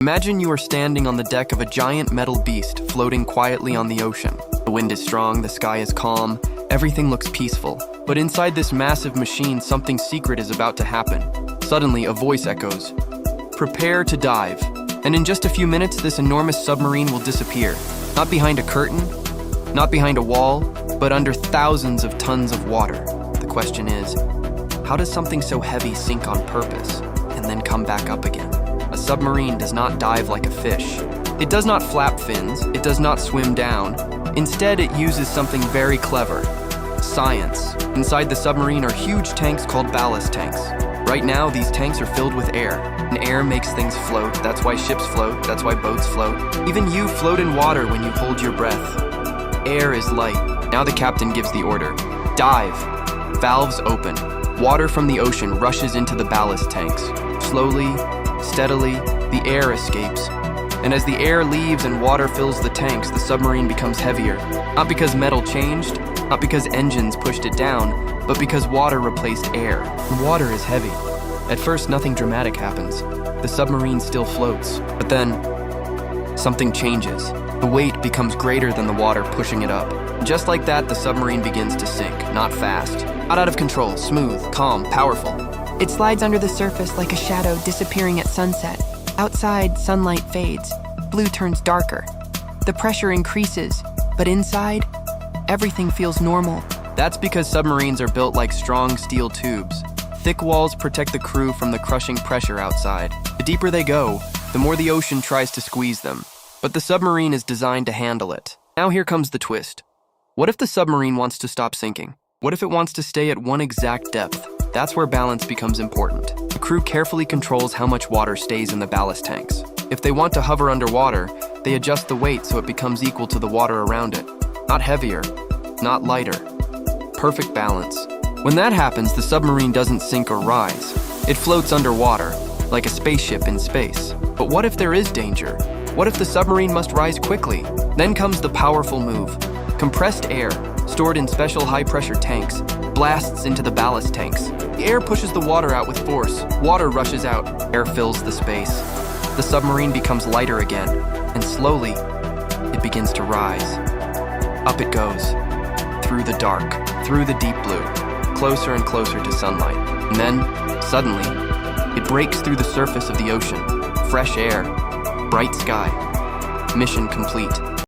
Imagine you are standing on the deck of a giant metal beast floating quietly on the ocean. The wind is strong, the sky is calm, everything looks peaceful. But inside this massive machine, something secret is about to happen. Suddenly, a voice echoes, "Prepare to dive." And in just a few minutes, this enormous submarine will disappear. Not behind a curtain, not behind a wall, but under thousands of tons of water. The question is, how does something so heavy sink on purpose and then come back up again? A submarine does not dive like a fish. It does not flap fins, it does not swim down. Instead, it uses something very clever: science. Inside the submarine are huge tanks called ballast tanks. Right now, these tanks are filled with air. And air makes things float. That's why ships float, that's why boats float. Even you float in water when you hold your breath. Air is light. Now the captain gives the order. Dive. Valves open. Water from the ocean rushes into the ballast tanks. Slowly, steadily, the air escapes. And as the air leaves and water fills the tanks, the submarine becomes heavier. Not because metal changed, not because engines pushed it down, but because water replaced air. And water is heavy. At first, nothing dramatic happens. The submarine still floats. But then, something changes. The weight becomes greater than the water pushing it up. Just like that, the submarine begins to sink, not fast. Not out of control, smooth, calm, powerful. It slides under the surface like a shadow disappearing at sunset. Outside, sunlight fades. Blue turns darker. The pressure increases, but inside, everything feels normal. That's because submarines are built like strong steel tubes. Thick walls protect the crew from the crushing pressure outside. The deeper they go, the more the ocean tries to squeeze them. But the submarine is designed to handle it. Now here comes the twist. What if the submarine wants to stop sinking? What if it wants to stay at one exact depth? That's where balance becomes important. The crew carefully controls how much water stays in the ballast tanks. If they want to hover underwater, they adjust the weight so it becomes equal to the water around it. Not heavier, not lighter. Perfect balance. When that happens, the submarine doesn't sink or rise. It floats underwater, like a spaceship in space. But what if there is danger? What if the submarine must rise quickly? Then comes the powerful move. Compressed air, stored in special high-pressure tanks, blasts into the ballast tanks. The air pushes the water out with force. Water rushes out. Air fills the space. The submarine becomes lighter again, and slowly, it begins to rise. Up it goes, through the dark, through the deep blue, closer and closer to sunlight. And then, suddenly, it breaks through the surface of the ocean. Fresh air, bright sky. Mission complete.